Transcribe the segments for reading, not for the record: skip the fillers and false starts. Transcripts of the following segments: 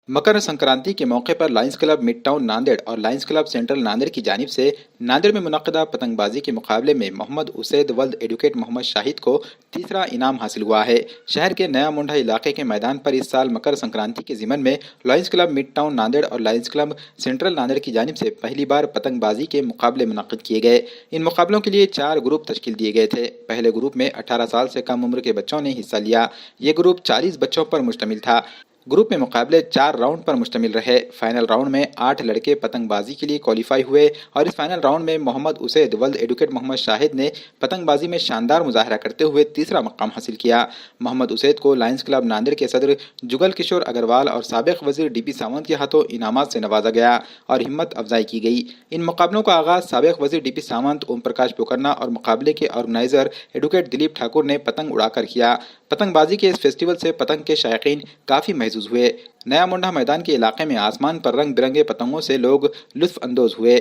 मकर संक्रांति के मौके पर Lions Club Midtown Nanded और लायंस क्लब सेंट्रल नांदेड़ की जानिब से नांदेड़ में मुनक्कदा पतंगबाजी के मुकाबले में मोहम्मद उसैद वल्द एडवोकेट मोहम्मद शाहिद को तीसरा इनाम हासिल हुआ है। शहर के नया मुंडा इलाके के मैदान पर इस साल मकर संक्रांति के ज़िमन में Lions Club Midtown Nanded और लायंस क्लब सेंट्रल नांदेड़ की जानिब से पहली बार पतंगबाजी के मुकाबले मुनक्किद किए गए। इन मुकाबलों के लिए 4 ग्रुप तश्कील दिए गए थे। पहले ग्रुप में 18 साल से कम उम्र के बच्चों ने हिस्सा लिया। ये ग्रुप 40 बच्चों पर मुश्तमिल था। ग्रुप में मुकाबले 4 राउंड पर मुश्तमिल रहे। फाइनल राउंड में 8 लड़के पतंगबाजी के लिए क्वालिफाई हुए और इस फाइनल राउंड में मोहम्मद उसैद वल्द एडवोकेट मोहम्मद शाहिद ने पतंगबाजी में शानदार मुजाहरा करते हुए तीसरा मकाम हासिल किया। मोहम्मद उसैद को लायंस क्लब नांदेड़ के सदर जुगल किशोर अग्रवाल और साबिक वजीर डीपी सावंत के हाथों इनामात से नवाजा गया और हिम्मत अफजाई की गई। इन मुकाबलों का आगाज साबिक वजीर डीपी सावंत, ओम प्रकाश पोकरना और मुकाबले के ऑर्गेनाइजर एडवोकेट दिलीप ठाकुर ने पतंग उड़ाकर किया। पतंगबाजी के इस फेस्टिवल से पतंग के शायकीन काफ़ी महजूज हुए। नया मुंडा मैदान के इलाके में आसमान पर रंग बिरंगे पतंगों से लोग लुत्फ अंदोज हुए।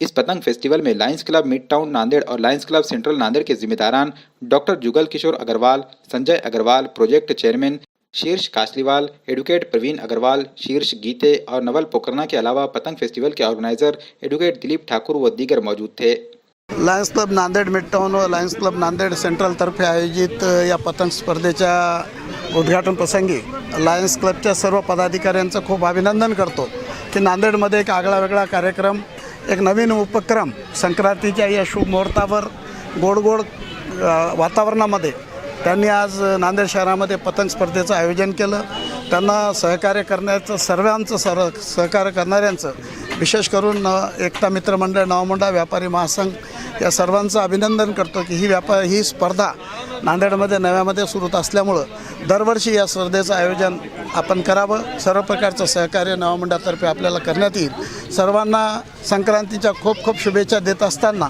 इस पतंग फेस्टिवल में Lions Club Midtown Nanded और लायंस क्लब सेंट्रल नांदेड़ के जिम्मेदारान doctor Jugal Kishore Agarwal, Sanjay Agarwal, project chairman शीर्ष कासलीवाल, एडवोकेट प्रवीण अग्रवाल, शीर्ष गीते और नवल पोकरना के अलावा पतंग फेस्टिवल के ऑर्गेनाइजर एडवोकेट दिलीप ठाकुर व दीगर मौजूद थे। Lions Club Nanded mid town व लायन्स क्लब नांदेड सेंट्रल तर्फे आयोजित या पतंग स्पर्धेच्या उद्घाटन प्रसंगी लायन्स क्लबच्या सर्व पदाधिकाऱ्यांचं खूप अभिनंदन करतो की नांदेडमध्ये एक आगळा वेगळा कार्यक्रम, एक नवीन उपक्रम संक्रांतीच्या या शुभ मुहूर्तावर गोड गोड वातावरणामध्ये त्यांनी आज नांदेड शहरामध्ये पतंग स्पर्धेचं आयोजन केलं। त्यांना सहकार्य करण्याचं सर्वांचं सहकार्य करणाऱ्यांचं विशेष करून एकता मित्र मंडळ, नवामुंडा व्यापारी महासंघ या सर्वांचं अभिनंदन करतो की ही स्पर्धा नांदेडमध्ये नव्यामध्ये सुरू असल्यामुळं दरवर्षी या स्पर्धेचं आयोजन आपण करावं। सर्व प्रकारचं सहकार्य नवामुंडातर्फे आपल्याला करण्यात येईल। सर्वांना संक्रांतीच्या खूप खूप शुभेच्छा देत असताना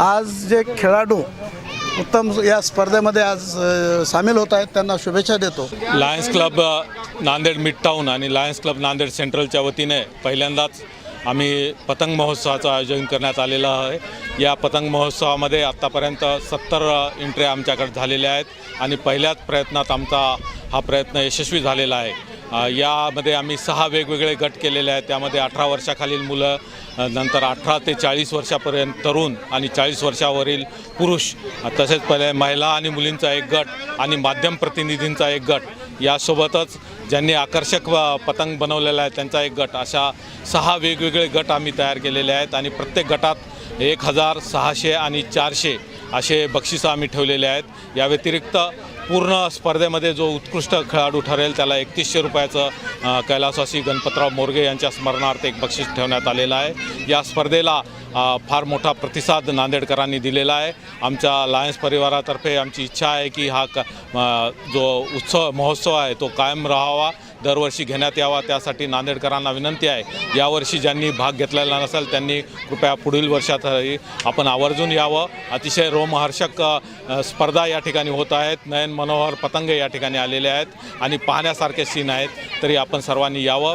आज जे खेळाडू उत्तम या स्पर्धेमध्ये आज सामील होत आहेत त्यांना शुभेच्छा देतो। Lions Club Nanded mid town आणि लायन्स क्लब नांदेड सेंट्रलच्या वतीने पहिल्यांदाच आम्ही पतंग महोत्सवाचं आयोजन करण्यात आलेलं आहे। या पतंग महोत्सवामध्ये आत्तापर्यंत 70 एंट्र्या आमच्याकडे झालेल्या आहेत आणि पहिल्याच प्रयत्नात आमचा हा प्रयत्न यशस्वी झालेला आहे। यामध्ये आम्ही 6 वेगवेगळे गट केलेले आहेत। त्यामध्ये 18 वर्षाखालील मुलं, नंतर 18 ते 40 वर्षापर्यंत तरुण आणि 40 वर्षावरील पुरुष, तसेच पहिले महिला आणि मुलींचा एक गट आणि माध्यम प्रतिनिधींचा एक गट, यासोबतच ज्यांनी आकर्षक पतंग बनवलेला आहे त्यांचा एक गट, अशा 6 वेगवेगळे गट आम्ही तयार केलेले आहेत आणि प्रत्येक गटात 1600 आणि 400 असे बक्षिसं आम्ही ठेवलेले आहेत। या व्यतिरिक्त पूर्ण स्पर्धेमध्ये जो उत्कृष्ट खेळाडू ठरेल त्याला 3100 रुपयाचं कैलासवासी गणपतराव मोरगे यांच्या स्मरणार्थ एक बक्षीस ठेवण्यात आलेलं आहे। या स्पर्धेला फार मोठा प्रतिसाद नांदेडकरांनी दिलेला आहे। आमच्या लायन्स परिवारातर्फे आमची इच्छा आहे की हा जो महोत्सव आहे तो कायम राहावा, दरवर्षी घेण्यात यावा। त्यासाठी नांदेडकरांना विनंती आहे, यावर्षी ज्यांनी भाग घेतलेला नसेल त्यांनी कृपया पुढील वर्षातही आपण आवर्जून यावं। अतिशय रोमहर्षक स्पर्धा या ठिकाणी होत आहेत। नयन मनोहर पतंग या ठिकाणी आलेले आहेत आणि पाहण्यासारखे सीन आहेत, तरी आपण सर्वांनी यावं।